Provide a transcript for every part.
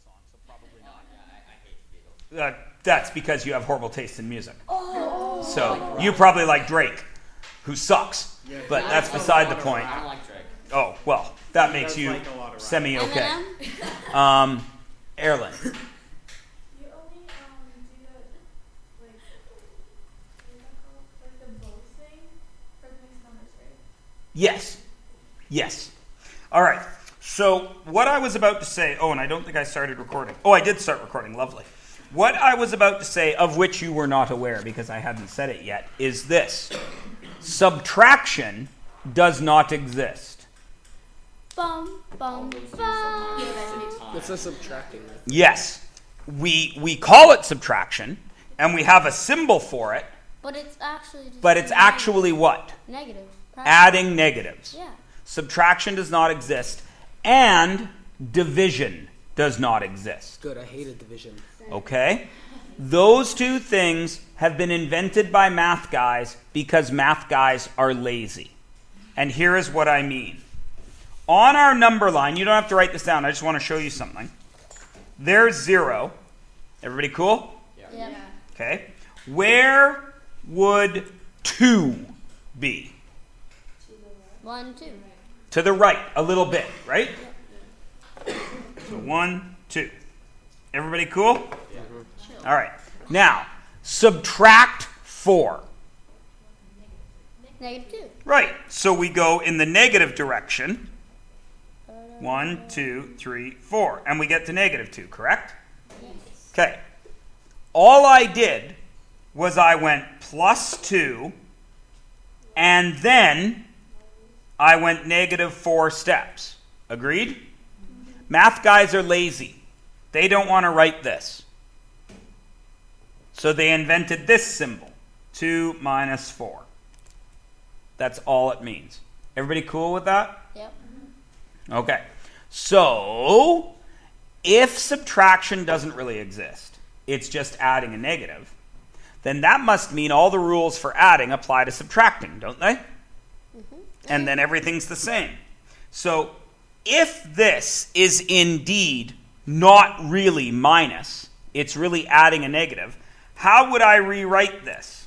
song, so probably not. I hate the Beatles. That's because you have horrible taste in music. So you probably like Drake, who sucks. But that's beside the point. I don't like Drake. Oh, well, that makes you semi-okay. Erlen. You only do the like the bow thing for the mixed numbers, right? Yes. Yes. All right. So what I was about to say, and I don't think I started recording. Oh, I did start recording. Lovely. What I was about to say, of which you were not aware because I hadn't said it yet, is this. Subtraction does not exist. Bum, bum, bum. It's a subtracting. Yes. We call it subtraction, and we have a symbol for it, But it's actually just but it's actually what? negative. Adding negatives. Yeah. Subtraction does not exist, and division does not exist. Good, I hated division. Okay? Those two things have been invented by math guys because math guys are lazy. And here is what I mean. On our number line, you don't have to write this down, I just want to show you something. There's 0. Everybody cool? Yeah. Okay. Where would 2 be? 1, 2. To the right, a little bit, right? So 1, 2. Everybody cool? Chill. All right. Now, subtract 4. Negative 2. Right. So we go in the negative direction. 1, 2, 3, 4. And we get to negative 2, correct? Yes. Okay. All I did was I went plus 2, and then I went negative 4 steps. Agreed? Math guys are lazy. They don't want to write this. So they invented this symbol, 2 minus 4. That's all it means. Everybody cool with that? Yep. Okay. So, if subtraction doesn't really exist, it's just adding a negative, then that must mean all the rules for adding apply to subtracting, don't they? And then everything's the same. So, if this is indeed not really minus, it's really adding a negative, how would I rewrite this?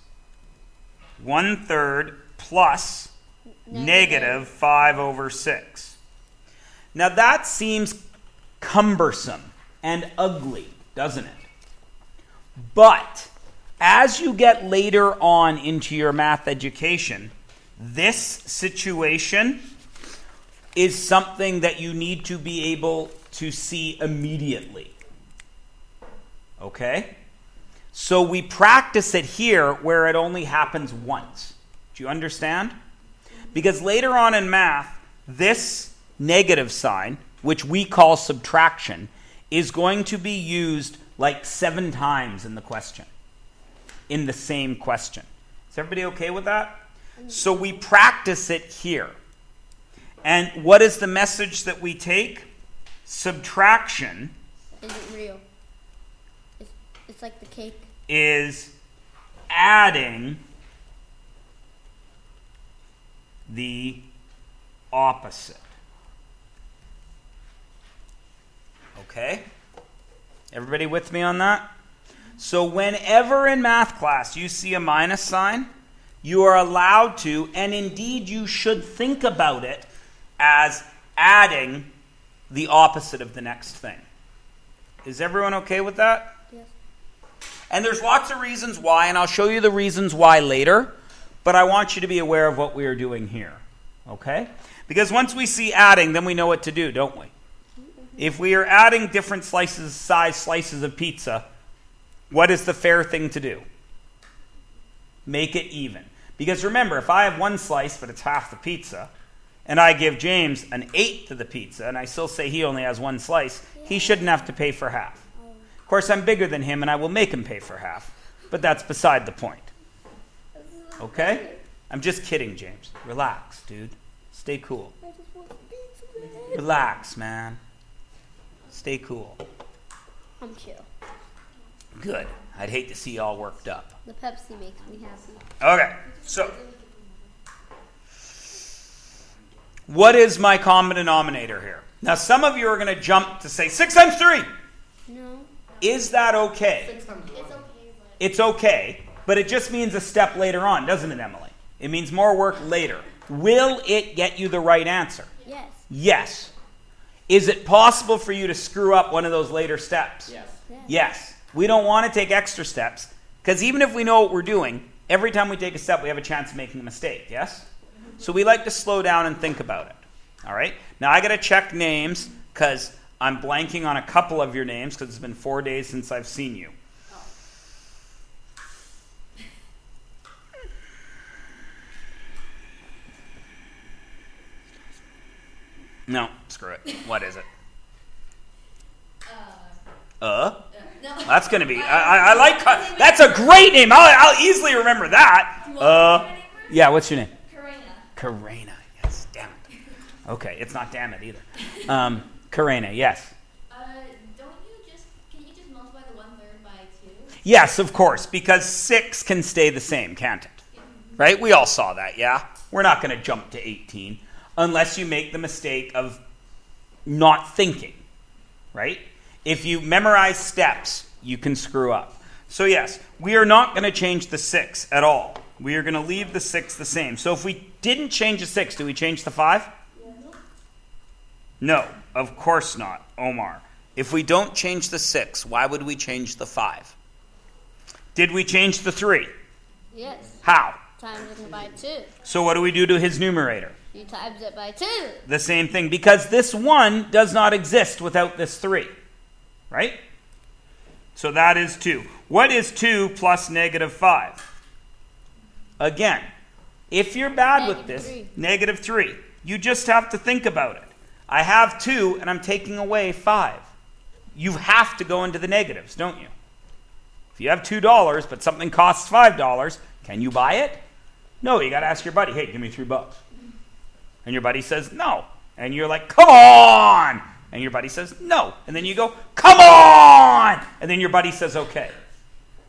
1/3 plus negative 5/6. Now that seems cumbersome and ugly, doesn't it? But as you get later on into your math education, this situation is something that you need to be able to see immediately. Okay? So we practice it here where it only happens once. Do you understand? Because later on in math, this negative sign, which we call subtraction, is going to be used like 7 times in the question, in the same question. Is everybody okay with that? So we practice it here. And what is the message that we take? Subtraction Isn't real. It's like the cake. is adding the opposite. Okay? Everybody with me on that? So whenever in math class you see a minus sign, you are allowed to, and indeed you should think about it as adding the opposite of the next thing. Is everyone okay with that? Yes. And there's lots of reasons why, and I'll show you the reasons why later, but I want you to be aware of what we are doing here. Okay? Because once we see adding, then we know what to do, don't we? If we are adding different size slices of pizza, what is the fair thing to do? Make it even. Because remember, if I have one slice, but it's half the pizza, and I give James an 1/8 of the pizza, and I still say he only has one slice, he shouldn't have to pay for half. Of course, I'm bigger than him, and I will make him pay for half. But that's beside the point. Okay? I'm just kidding, James. Relax, dude. Stay cool. I just want pizza, man. Relax, man. Stay cool. I'm chill. Good. I'd hate to see you all worked up. The Pepsi makes me happy. Okay, so what is my common denominator here? Now, some of you are going to jump to say 6 times 3. Is that okay? 6 times 1. It's okay, but It's okay, but it just means a step later on, doesn't it, Emily? It means more work later. Will it get you the right answer? Yes. Yes. Is it possible for you to screw up one of those later steps? Yes. Yes. We don't want to take extra steps, because even if we know what we're doing, every time we take a step, we have a chance of making a mistake, yes? So we like to slow down and think about it. All right? Now I got to check names, because I'm blanking on a couple of your names, because it's been 4 days since I've seen you. No, screw it. What is it? No. That's going to be... I like... That's a great name. I'll easily remember that. Yeah, what's your name? Karina. Yes, damn it. Okay, it's not damn it either. Karina, yes. Can you just multiply the 1/3 by 2? Yes, of course, because 6 can stay the same, can't it? Right? We all saw that, yeah? We're not going to jump to 18 unless you make the mistake of not thinking, right? If you memorize steps, you can screw up. So yes, we are not going to change the 6 at all. We are going to leave the 6 the same. So if we didn't change the 6, do we change the 5? No, of course not, Omar. If we don't change the 6, why would we change the 5? Did we change the 3? Yes. How? Times it by 2. So what do we do to his numerator? You times it by 2. The same thing, because this 1 does not exist without this 3, right? So that is 2. What is 2 plus negative 5? Again, if you're bad with this, negative 3, you just have to think about it. I have 2 and I'm taking away 5. You have to go into the negatives, don't you? If you have $2 but something costs $5, can you buy it? No, you got to ask your buddy, hey, give me $3. And your buddy says, no. And you're like, come on! And your buddy says, no. And then you go, come on! And then your buddy says, okay.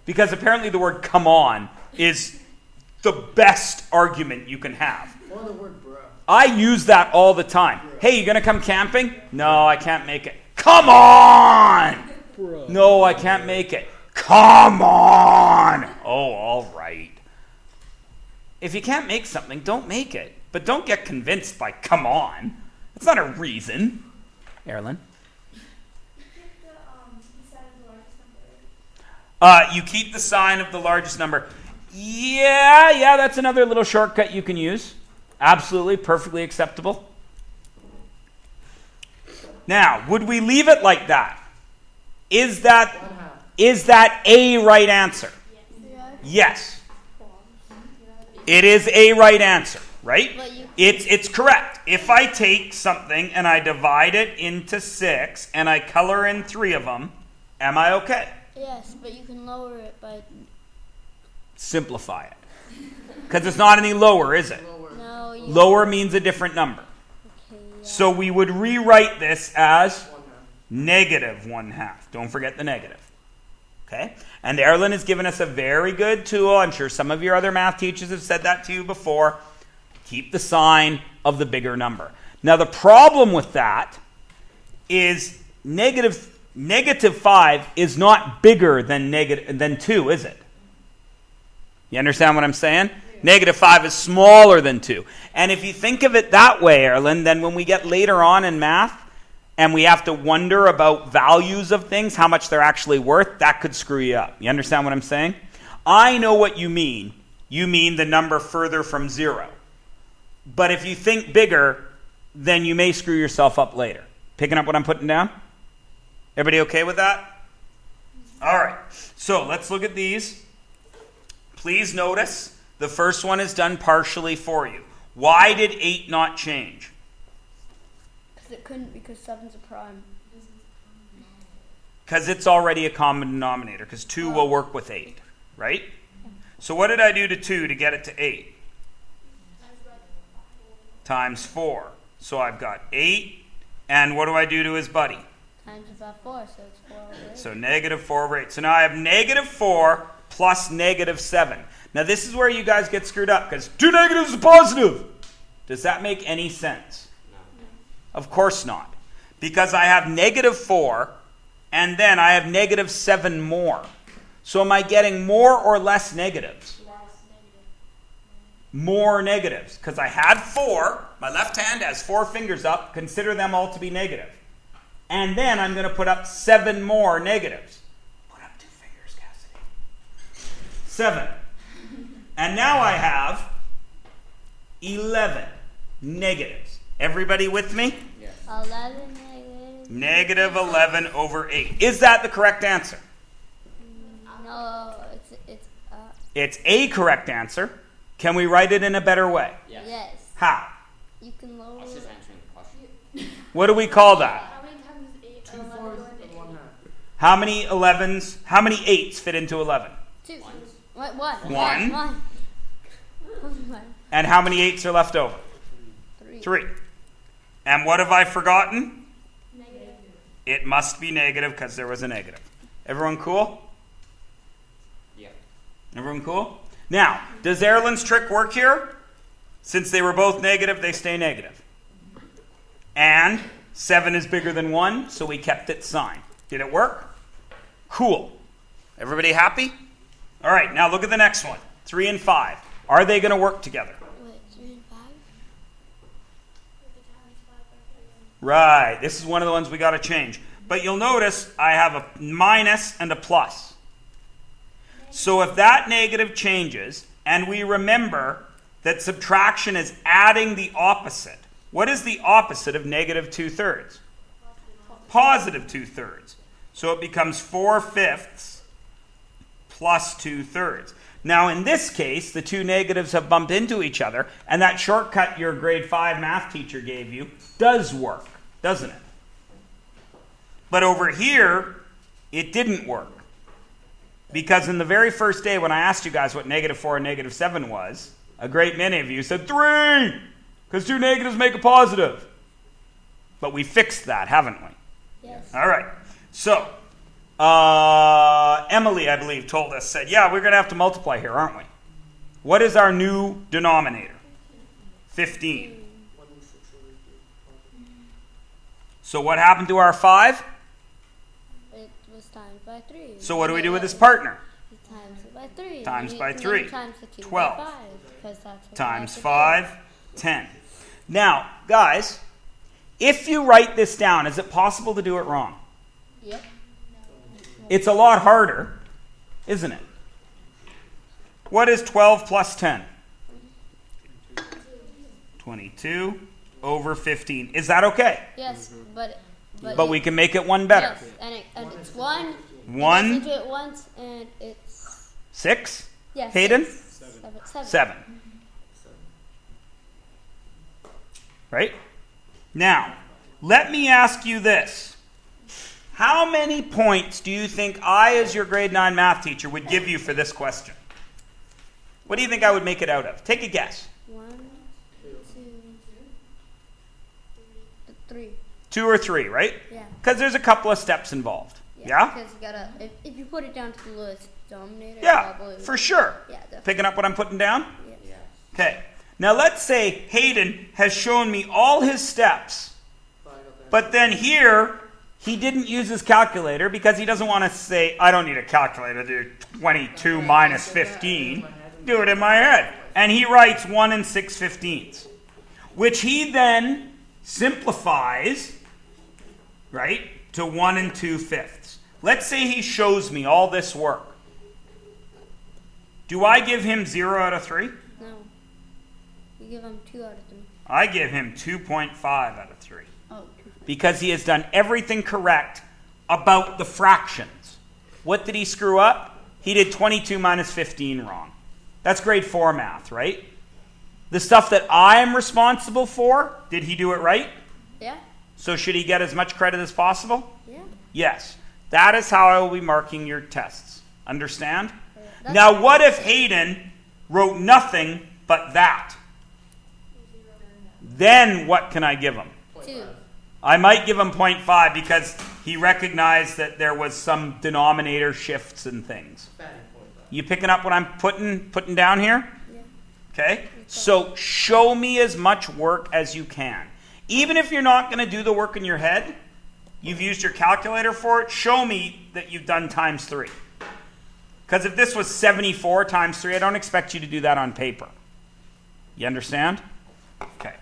Because apparently the word come on is the best argument you can have. Or the word bro. I use that all the time. Hey, you going to come camping? No, I can't make it. Come on! Bro. No, I can't make it. Come on! Oh, all right. If you can't make something, don't make it. But don't get convinced by come on. It's not a reason. Erilyn? keep the side of the largest number. You keep the sign of the largest number. Yeah, that's another little shortcut you can use. Absolutely, perfectly acceptable. Now, would we leave it like that? Is that a right answer? Yes. It is a right answer, right? It's correct. If I take something and I divide it into 6 and I color in 3 of them, am I okay? Yes, but you can lower it by... Simplify it. Because it's not any lower, is it? No, you... Lower means a different number. Okay, yeah. So we would rewrite this as negative 1/2. Don't forget the negative. Okay? And Erilyn has given us a very good tool. I'm sure some of your other math teachers have said that to you before. Keep the sign of the bigger number. Now the problem with that is negative 5 is not bigger than 2, is it? You understand what I'm saying? Negative 5 is smaller than 2. And if you think of it that way, Erilyn, then when we get later on in math and we have to wonder about values of things, how much they're actually worth, that could screw you up. You understand what I'm saying? I know what you mean. You mean the number further from 0. But if you think bigger, then you may screw yourself up later. Picking up what I'm putting down? Everybody okay with that? All right. So let's look at these. Please notice the first one is done partially for you. Why did 8 not change? Because it couldn't, because 7's a prime. Because it's already a common denominator, because 2 will work with 8, right? So what did I do to 2 to get it to 8? Times 4. So I've got 8, and what do I do to his buddy? Times it by 4, so it's 4 over 8. So negative 4 over 8. So now I have negative 4 plus negative 7. Now this is where you guys get screwed up, because 2 negatives is a positive. Does that make any sense? No. Of course not. Because I have negative 4 and then I have negative 7 more. So am I getting more or less negatives? More negatives, because I had 4. My left hand has 4 fingers up. Consider them all to be negative. And then I'm going to put up 7 more negatives. Put up 2 fingers, Cassidy. 7. And now I have 11 negatives. Everybody with me? 11 negative. Negative 11 over 8. Is that the correct answer? No, It's a correct answer. Can we write it in a better way? yes. How? You can lower I was just it. answering the question. What do we call that? How many times is 8 11 going to 8? How many 11s, how many 8s fit into 11? 2. One. What? One. One. One. And how many 8s are left over? 3. 3. And what have I forgotten? Negative. It must be negative because there was a negative. Everyone cool? Yeah. Everyone cool? Now, does Erlen's trick work here? Since they were both negative, they stay negative. And 7 is bigger than 1, so we kept its sign. Did it work? Cool. Everybody happy? All right, now look at the next one. 3 and 5. Are they going to work together? Wait, 3 and 5? Right. This is one of the ones we got to change. But you'll notice I have a minus and a plus. So if that negative changes, and we remember that subtraction is adding the opposite. What is the opposite of negative 2/3? Positive 2/3. So it becomes 4/5 plus 2/3. Now in this case, the two negatives have bumped into each other, and that shortcut your grade 5 math teacher gave you does work, doesn't it? But over here, it didn't work. Because in the very first day when I asked you guys what negative 4 and negative 7 was, a great many of you said 3, because 2 negatives make a positive. But we fixed that, haven't we? Yes. All right. So, Emily, I believe, told us, said, yeah, we're going to have to multiply here, aren't we? What is our new denominator? 15. So what happened to our 5? It was times by 3. So what do we do with this partner? Times it by 3. Times by And then 3. Times the cube 12. by 5. Because that's what we Times have to 5, 10. Now, guys, if you write this down, is it possible to do it wrong? do. Yep. It's a lot harder, isn't it? What is 12 plus 10? 22 over 15. Is that okay? Yes, but But we can make it one better. Yes, and it's 1. One. You do it once, and it's 6? yes. Hayden? 7. 7. Right? Now, let me ask you this. How many points do you think I, as your grade 9 math teacher, would give you for this question? What do you think I would make it out of? Take a guess. 1, 2, 3. 2 or 3, right? Yeah. Because there's a couple of steps involved. Yeah? Because you gotta, if you put it down to the lowest denominator, Yeah, probably. for sure. Yeah, definitely. Picking up what I'm putting down? Yes. Yeah. Okay. Now let's say Hayden has shown me all his steps, but then here he didn't use his calculator because he doesn't want to say, I don't need a calculator to do 22 minus 15. Do it in my head. And he writes 1 and 6/15, which he then simplifies, right, to 1 and 2/5. Let's say he shows me all this work. Do I give him 0 out of 3? No. You give him 2 out of 3. I give him 2.5 out of 3 Oh. because he has done everything correct about the fractions. What did he screw up? He did 22 minus 15 wrong. That's grade 4 math, right? The stuff that I'm responsible for, did he do it right? Yeah? So should he get as much credit as possible? Yeah. Yes. That is how I will be marking your tests. Understand? That's- Now, what if Hayden wrote nothing but that? Then what can I give him? 2. I might give him 0.5 because he recognized that there was some denominator shifts and things. You picking up what I'm putting down here? Yeah. Okay? So show me as much work as you can. Even if you're not going to do the work in your head, you've used your calculator for it, show me that you've done times 3. Because if this was 74 times 3, I don't expect you to do that on paper. You understand? Okay.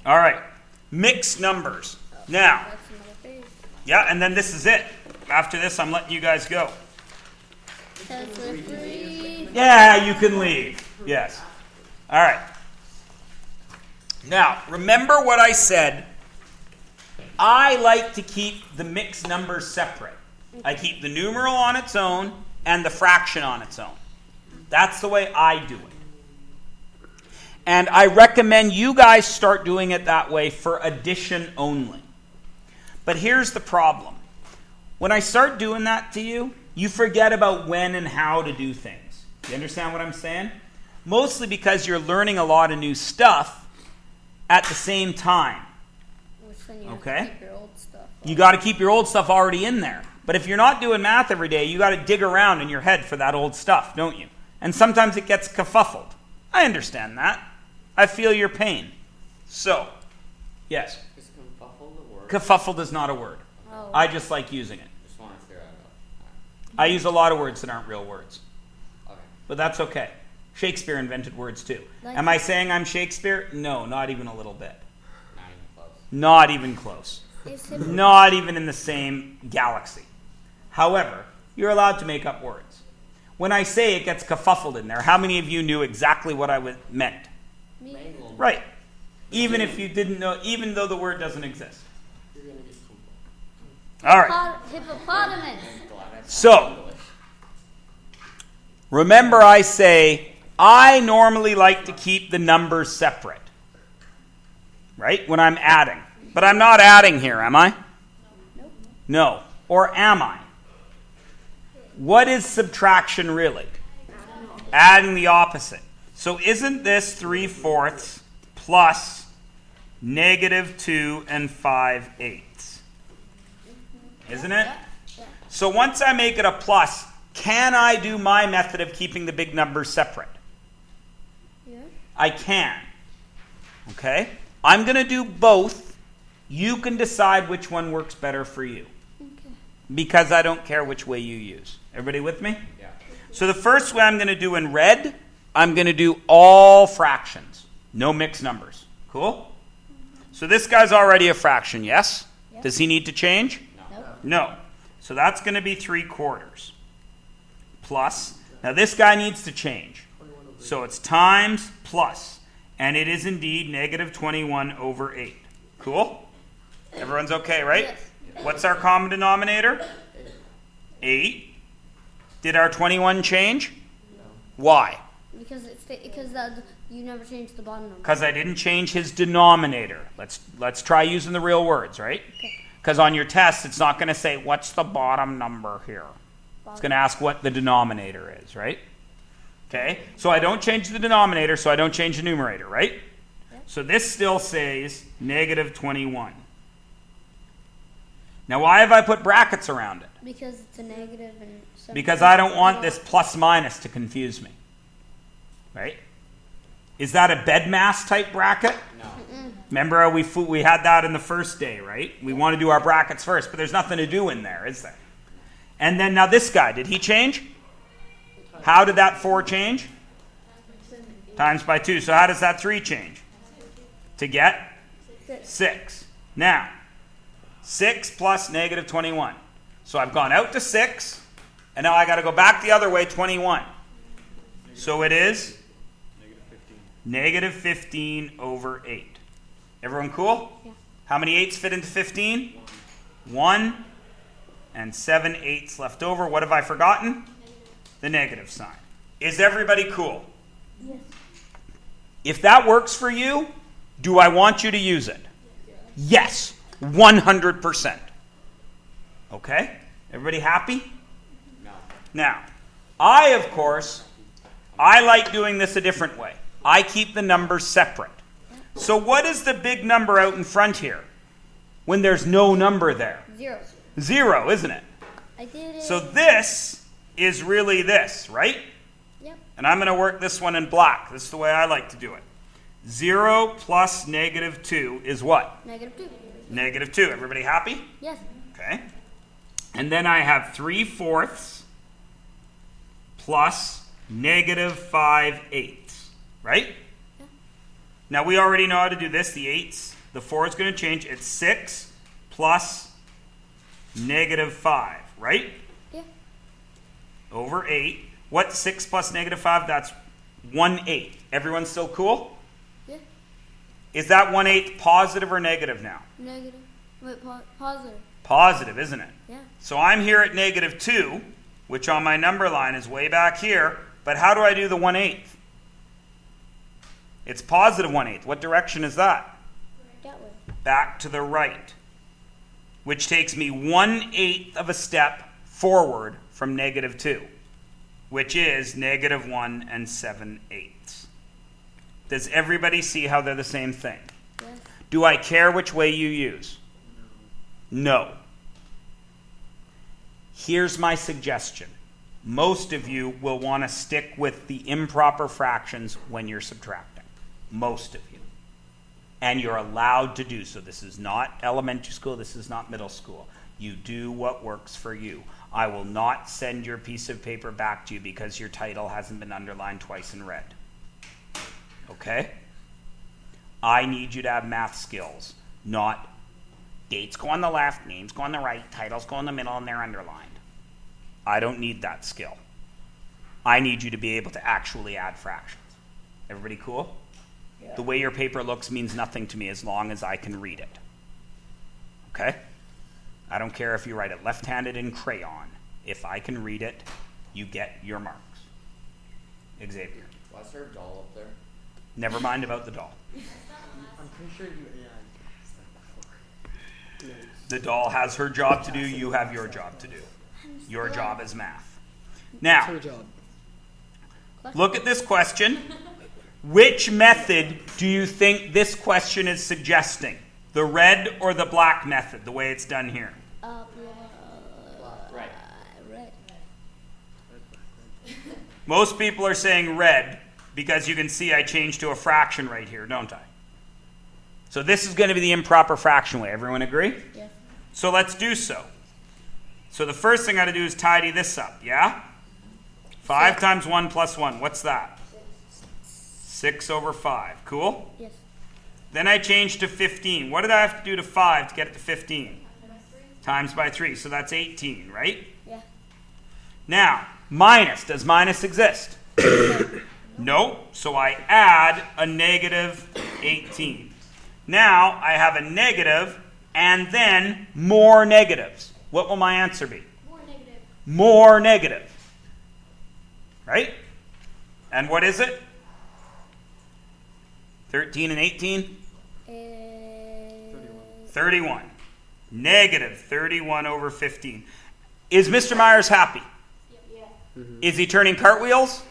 All right. Mixed numbers. Now, That's another page. yeah, and then this is it. After this, I'm letting you guys go. Test with 3. Yeah, you can leave. Yes. All right. Now, remember what I said. I like to keep the mixed numbers separate. I keep the numeral on its own and the fraction on its own. That's the way I do it. And I recommend you guys start doing it that way for addition only. But here's the problem. When I start doing that to you, you forget about when and how to do things. You understand what I'm saying? Mostly because you're learning a lot of new stuff at the same time. Which then you have Okay. to keep your old stuff. You got to keep your old stuff already in there. But if you're not doing math every day, you got to dig around in your head for that old stuff, don't you? And sometimes it gets kerfuffled. I understand that. I feel your pain. So, yes, Is confuffled a word? kerfuffled is not a word. Oh. I just like using it. Just want to clear that up. I use a lot of words that aren't real words. Okay. But that's okay. Shakespeare invented words too. Like- Am I saying I'm Shakespeare? No, not even a little bit. Not even close. Not even close. Is it Not even in the same galaxy. However, you're allowed to make up words. When I say it gets kerfuffled in there, how many of you knew exactly what I meant? me? Mangled. normally like to keep the numbers separate. Right? When I'm adding. But I'm not adding here, am I? Nope. No. Or am I? What is subtraction really? Adding the opposite. So isn't this 3/4 plus -2 5/8? Isn't it? Yeah. So once I make it a plus, can I do my method of keeping the big numbers separate? Yeah. I can. Okay? I'm going to do both. You can decide which one works better for you. Okay. Because I don't care which way you use. Everybody with me? Yeah. So the first way I'm going to do in red, I'm going to do all fractions. No mixed numbers. Cool? So this guy's already a fraction, yes? Yep. Does he need to change? Nope. No. So that's going to be 3/4 plus. Now this guy needs to change. So it's times plus. And it is indeed -21/8. Cool? Everyone's okay, right? Yes. What's our common denominator? 8. Did our 21 change? Why? Because you never changed the bottom number. Because I didn't change his denominator. Let's try using the real words, right? Okay. Because on your test, it's not going to say, what's the bottom number here? It's going to ask what the denominator is, right? Okay, so I don't change the denominator, so I don't change the numerator, right? Yep. So this still says -21. Now why have I put brackets around it? Because it's a negative and so Because I don't want this plus minus to confuse me. Right? Is that a bedmass type bracket? No. Remember we had that in the first day, right? We want to do our brackets first, but there's nothing to do in there, is there? And then now this guy, did he change? How did that 4 change? Times by 2. So how does that 3 change? To get 6. Now, 6 plus -21. So I've gone out to 6, and now I got to go back the other way, 21. So it is -15/8. Everyone cool? Yeah. How many 8s fit into 15? 1 and 7 8s left over. What have I forgotten? The negative sign. Is everybody cool? Yes. If that works for you, do I want you to use it? Yes, 100%. Okay? Everybody happy? No. Now, I like doing this a different way. I keep the numbers separate. So what is the big number out in front here when there's no number there? 0. 0, isn't it? I did it. So this is really this, right? Yep. And I'm going to work this one in black. This is the way I like to do it. 0 plus -2 is what? -2. Negative 2. Everybody happy? Yes. Okay. And then I have 3/4 plus negative 5/8, right? Yeah. Now we already know how to do this, the 8s. The 4 is going to change. It's 6 plus negative 5, right? Yeah. Over 8. What's 6 plus negative 5? That's 1/8. Everyone still cool? Yeah. Is that 1/8 positive or negative now? Negative. Wait, positive. Positive, isn't it? Yeah. So I'm here at negative 2, which on my number line is way back here. But how do I do the 1/8? It's positive 1/8. What direction is that? That way. Back to the right, which takes me 1/8 of a step forward from negative 2, which is negative 1 7/8. Does everybody see how they're the same thing? Yes. Do I care which way you use? No. Here's my suggestion. Most of you will want to stick with the improper fractions when you're subtracting. Most of you. And you're allowed to do so. This is not elementary school. This is not middle school. You do what works for you. I will not send your piece of paper back to you because your title hasn't been underlined twice in red. Okay? I need you to have math skills, not dates go on the left, names go on the right, titles go in the middle, and they're underlined. I don't need that skill. I need you to be able to actually add fractions. Everybody cool? Yeah. The way your paper looks means nothing to me as long as I can read it. Okay? I don't care if you write it left-handed in crayon. If I can read it, you get your marks. Xavier. Why is there a doll up there? Never mind about the doll. I'm pretty sure you AI that before. The doll has her job to do. You have your job to do. Your job is math. Now, Her job. look at this question. Which method do you think this question is suggesting? The red or the black method, the way it's done here? Right. Red. Most people are saying red because you can see I changed to a fraction right here, don't I? So this is going to be the improper fraction way. Everyone agree? Yes. So let's do so. So the first thing I got to do is tidy this up, yeah? 5 times 1 plus 1, what's that? 6 over 5. Cool? Yes. Then I changed to 15. What did I have to do to 5 to get it to 15? Times by 3. So that's 18, right? Yeah. Now, minus. Does minus exist? No. So I add a negative 18. Now I have a negative and then more negatives. What will my answer be? More negative. More negative. Right? And what is it? 13 and 18? 31. Negative 31 over 15. Is Mr. Myers happy? Yeah. Is he turning cartwheels?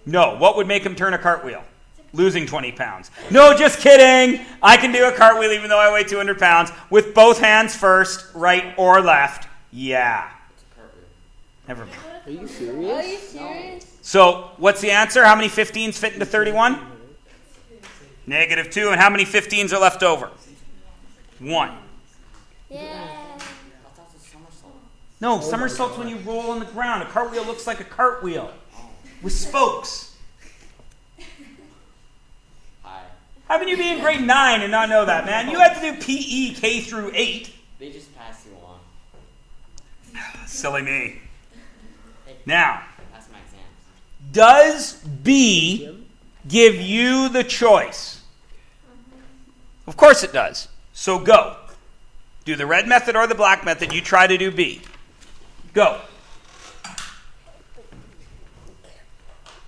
No. What would make him turn a cartwheel? Losing 20 pounds. No, just kidding. I can do a cartwheel even though I weigh 200 pounds with both hands first, right or left. Yeah. It's a cartwheel. Never mind. Are you serious? Are you serious? So, what's the answer? How many 15s fit into 31? Negative 2. And how many 15s are left over? 1. Yeah. I thought it was a somersault. No, somersault's when you roll on the ground. A cartwheel looks like a cartwheel with spokes. Hi. How can you be in grade 9 and not know that, man? You had to do PE K through 8. They just passed you on. Silly me. Now, Passed my exams. does B give you the choice? Of course it does. So go. Do the red method or the black method. You try to do B. Go.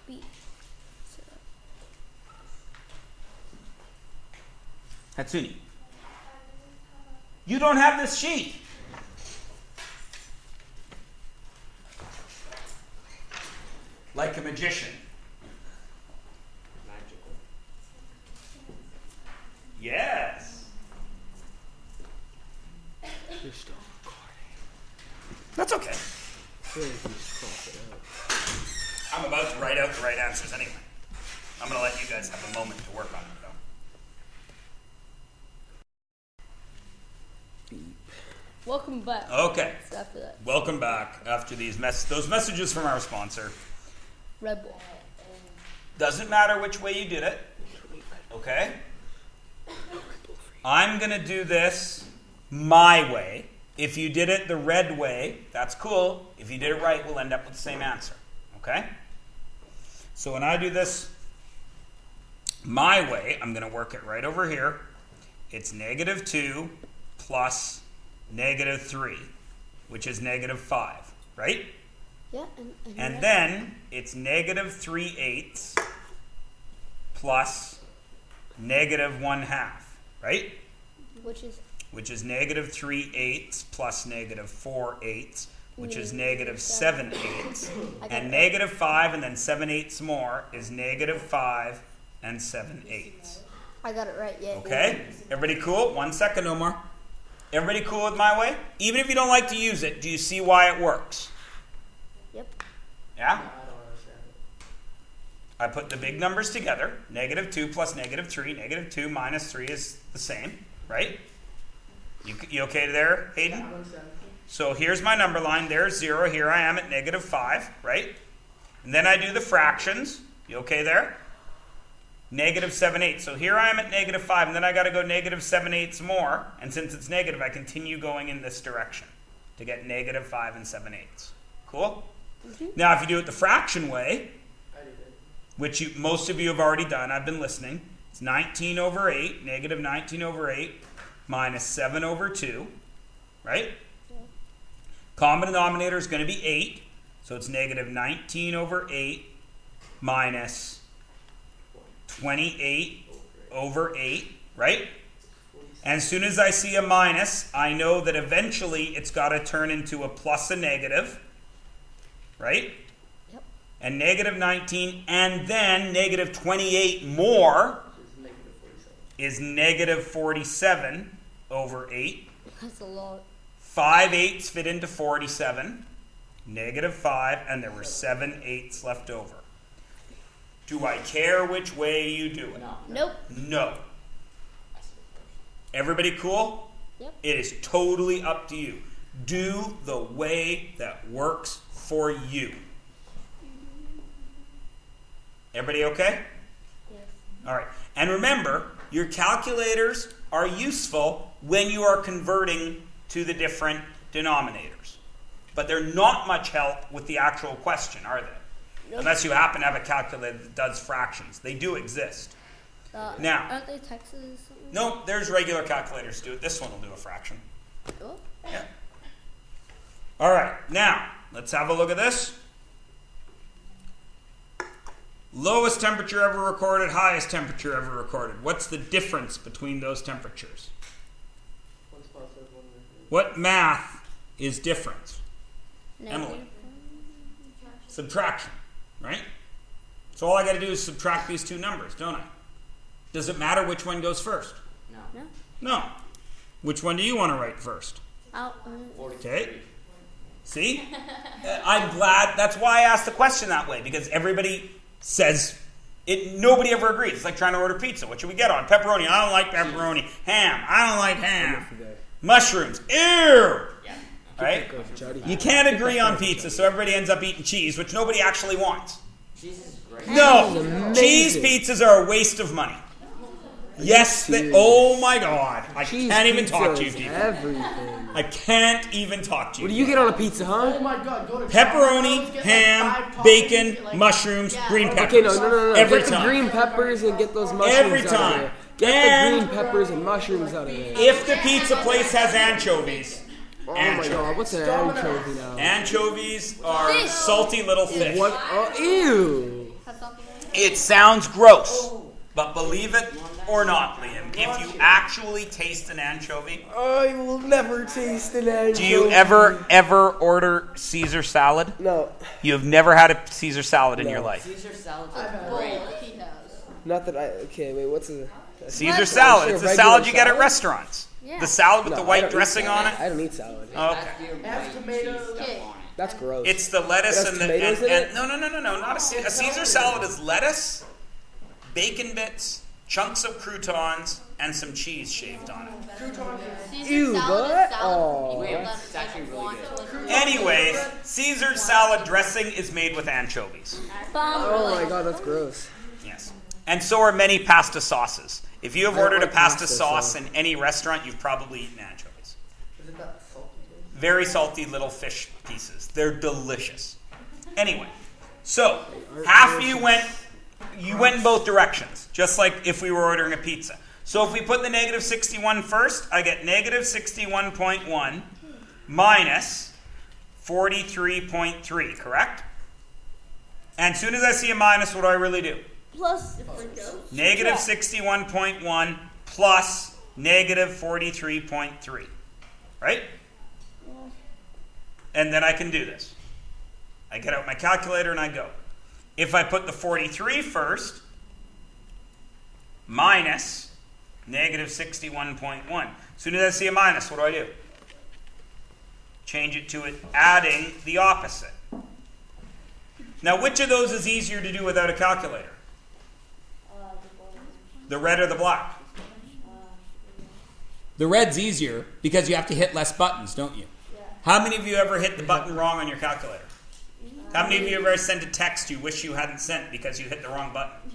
B. Hatsuni. You don't have this sheet. Like a magician. Magical. Yes. You're still That's okay. recording. You just cross it out. I'm about to write out the right answers anyway. I'm going to let you guys have a moment to work on it, though. Welcome back. Okay. After that, Welcome back after those messages from our sponsor. Red Bull. Doesn't matter which way you did it. Okay? I'm going to do this my way. If you did it the red way, that's cool. If you did it right, we'll end up with the same answer. Okay? So when I do this my way, I'm going to work it right over here. It's -2 plus -3, which is -5, right? Yeah, And then it's -3/8 plus -1/2, right? which is Which is -3/8 plus -4/8, which is -7/8. I got And it. -5 and then 7/8 more is -5 and 7/8. I got it right. Yeah. Okay? Everybody cool? 1 second, Omar. Everybody cool with my way? Even if you don't like to use it, do you see why it works? Yep. Yeah? I don't understand it. I put the big numbers together. -2 plus -3. -2 minus 3 is the same, right? You okay there, Hayden? I don't understand it. So here's my number line. There's 0. Here I am at -5, right? And then I do the fractions. You okay there? -7/8. So here I am at -5, and then I got to go -7/8 more. And since it's negative, I continue going in this direction to get -5 and 7/8. Cool? Now, if you do it the fraction way, I did it. which most of you have already done, I've been listening, it's 19/8, -19/8, minus 7/2, right? Common denominator is going to be 8, so it's -19/8 minus 28/8, right? And as soon as I see a minus, I know that eventually it's got to turn into a plus a negative, right? Yep. And -19, and then -28 more It's -47. is -47/8. That's a lot. 5/8 fit into 47, -5, and there were 7/8 left over. Do I care which way you do it? No. Nope. No. I said it first. Everybody cool? Yep. It is totally up to you. Do the way that works for you. Everybody okay? Yes. All right. And remember, your calculators are useful when you are converting to the different denominators. But they're not much help with the actual question, are they? Nope. Unless you happen to have a calculator that does fractions. They do exist. Now- aren't they Texas? Or something? No, there's regular calculators to do it. This one will do a fraction. Oh. Yeah. All right. Now, let's have a look at this. Lowest temperature ever recorded, highest temperature ever recorded. What's the difference between those temperatures? One's positive, one negative. What math is different? Negative. Emily. Subtraction, right? So all I got to do is subtract these two numbers, don't I? Does it matter which one goes first? No. No. No. Which one do you want to write first? Out. 43. Okay. See? I'm glad. That's why I asked the question that way, because everybody says it. Nobody ever agrees. It's like trying to order pizza. What should we get on? Pepperoni. I don't like pepperoni. Ham. I don't like ham. Mushrooms. Ew. Yeah. Right? You can't agree on pizza, so everybody ends up eating cheese, which nobody actually wants. Cheese is great. No, cheese pizzas are a waste of money. Yes, oh my God, I can't even talk to you people. Everything. I can't even talk to you. What do you get on a pizza, Oh huh? my god, go to Pepperoni, Domino's, get like ham, 5 toppings, bacon, get like- mushrooms, Yeah. green peppers. Okay, no. Every Get the time. green peppers and get those mushrooms Every out time. of there. Get And- the green peppers and mushrooms out of there. If the pizza place has anchovies, Oh my anchovies. god, what's an anchovy now? Anchovies are salty little fish. What? Oh, ew. Have something in it? It sounds gross, but believe it or not, Liam, if you actually taste an anchovy, I will never taste an anchovy. do you ever order Caesar salad? No, You have never had a Caesar salad in No. your life. Caesar salads are I've great. Well, he has. not that I. Okay, wait. What's a Caesar salad. Sure, It's the regular salad you get at salad? restaurants. Yeah. The salad with No, the I white don't eat dressing on it. I don't eat salad. Oh, okay. Have tomatoes. Okay. That's gross. It's the lettuce It has and the tomatoes in and it? no, not a Caesar salad is lettuce, bacon bits, chunks of croutons, and some cheese shaved on it. Caesar Ew, salad what? is salad Oh. for people Wait, that it's actually really want good. to live. Anyways, Caesar salad dressing is made with anchovies. Oh my god, that's gross. Yes. And so are many pasta sauces. If you have I don't ordered a like pasta pasta, sauce so- in any restaurant, you've probably eaten anchovies. Is it that salty taste? Very salty little fish pieces. They're delicious. Anyway, so half of you went in both directions, just like if we were ordering a pizza. So if we put the negative 61 first, I get negative 61.1 minus 43.3, correct? And as soon as I see a minus, what do I really do? Plus, Negative 61.1 plus negative 43.3. Right? And then I can do this. I get out my calculator and I go. If I put the 43 first, minus negative 61.1. As soon as I see a minus, what do? Change it to it adding the opposite. Now, which of those is easier to do without a calculator? The red or the black? The red's easier because you have to hit less buttons, don't you? How many of you ever hit the button wrong on your calculator? How many of you ever sent a text you wish you hadn't sent because you hit the wrong button?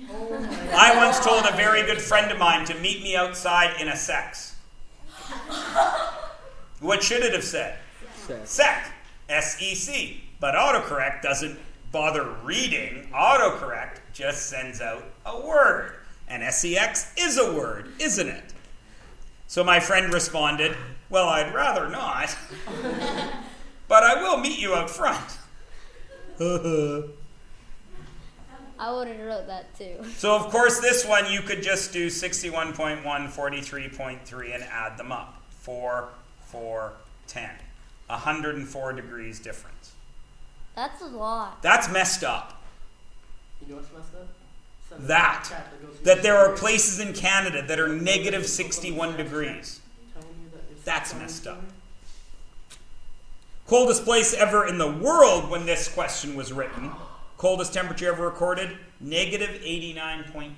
I once told a very good friend of mine to meet me outside in a sex. What should it have said? Sec. S-E-C. But autocorrect doesn't bother reading. Autocorrect just sends out a word. And S-E-X is a word, isn't it? So my friend responded, well, I'd rather not. But I will meet you out front. I would have wrote that too. So, of course, this one you could just do 61.1, 43.3 and add them up. 4, 4, 10. 104 degrees difference. That's a lot. That's messed up. You know what's messed up? That there are places in Canada that are negative 61 degrees. That's messed up. Coldest place ever in the world when this question was written. Coldest temperature ever recorded, negative 89.2.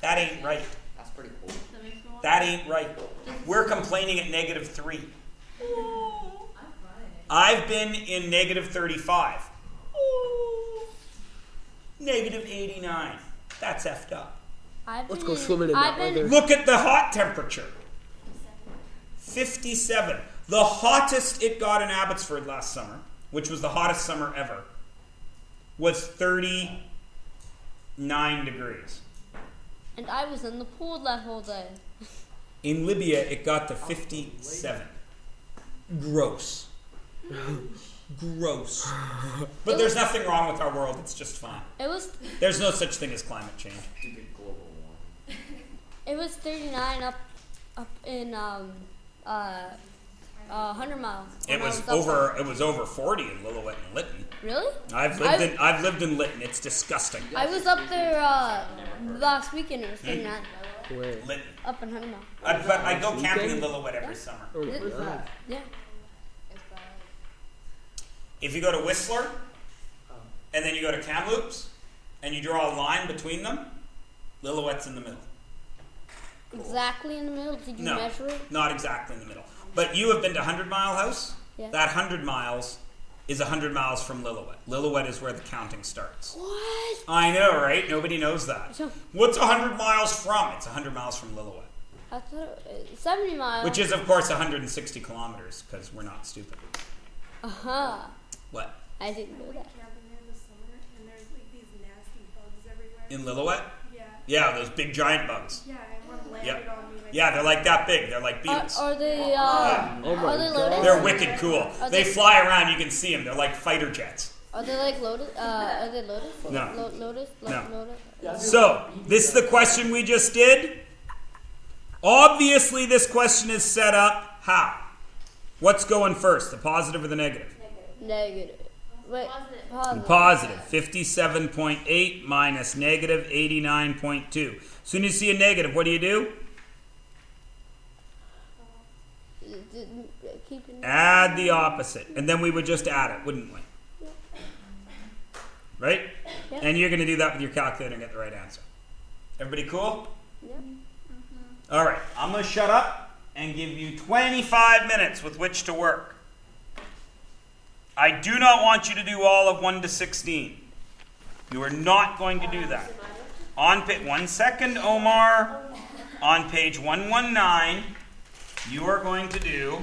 That ain't right. That's pretty cool. That makes me want That ain't right. We're complaining at negative 3. I've been in negative 35. Negative 89. That's effed up. Let's go swimming in that weather. Look at the hot temperature. 57. The hottest it got in Abbotsford last summer, which was the hottest summer ever, was 39 degrees. And I was in the pool that whole day. In Libya, it got to 57. Gross. Gross. But there's nothing wrong with our world. It's just fine. It was There's no such thing as climate change. Stupid global warming. it was 39 up in 100 Mile. It when I was up over. It was over 40 in Lillooet and Lytton. there. Really? I've lived in Lytton. It's disgusting. I was up there last weekend. It was 39 Where? Lytton. up in 100 Mile. But I go camping in Lillooet every summer. Oh my god. Yeah. If you go to Whistler, and then you go to Kamloops, and you draw a line between them, Lillooet's in the middle. Exactly in the middle. Did you No, measure it? not exactly in the middle. But you have been to 100 Mile House? Yeah. That 100 miles is 100 miles from Lillooet. Lillooet is where the counting starts. What? I know, right? Nobody knows that. So- What's 100 miles from? It's 100 miles from Lillooet. I thought 70 miles. Which is, of course, 160 kilometers, because we're not stupid. What? I didn't know that. Camping there in the summer, and there's like these nasty bugs everywhere. In Lillooet? Yeah. Yeah, those big giant bugs. Yeah, and one landed Yep. on me. Like, Yeah, they're like that big. They're like beetles. Are they? Oh my are they loaded? god. They're wicked cool. Are They they- fly around. You can see them. They're like fighter jets. Are they like loaded? Are they loaded? No. Loaded? No. Loaded? So, this is the question we just did. Obviously, this question is set up how? What's going first, the positive or the negative? Negative. Wait. Positive. Positive. 57.8 minus negative 89.2. As soon as you see a negative, what do? Keep it. Add the opposite. And then we would just add it, wouldn't we? Right? Yeah. And you're going to do that with your calculator and get the right answer. Everybody cool? Yep. All right, I'm going to shut up and give you 25 minutes with which to work. I do not want you to do all of 1 to 16. You are not going to do that. On 1 second, Omar. On page 119, you are going to do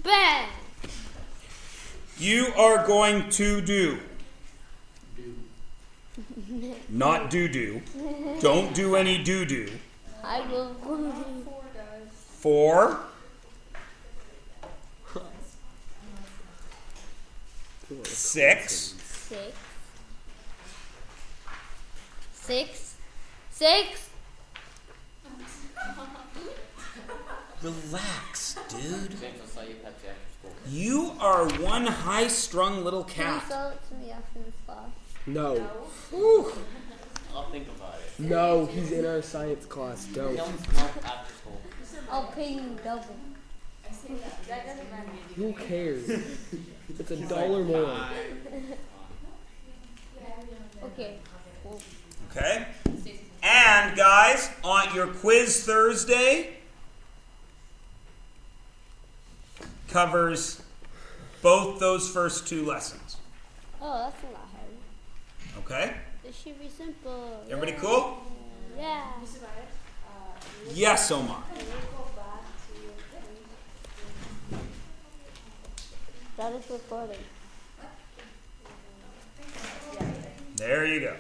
Bang. You are going to do. Not do-do. Don't do any do-do. I will. 4. 6. 6. Relax, dude. James, I saw you Pepsi after school. You are one high-strung little Can you cat. spell it to me after this class? No. I'll think about it. No, he's in our science class. Don't. Tell him to come after school. I'll pay you double. Who cares? It's $1 more. Okay. Cool. Okay? And, guys, on your quiz Thursday covers both those first 2 lessons. Oh, that's not hard. Okay? This should be simple. Everybody cool? Yeah. Yes, Omar. That is recording. There you go.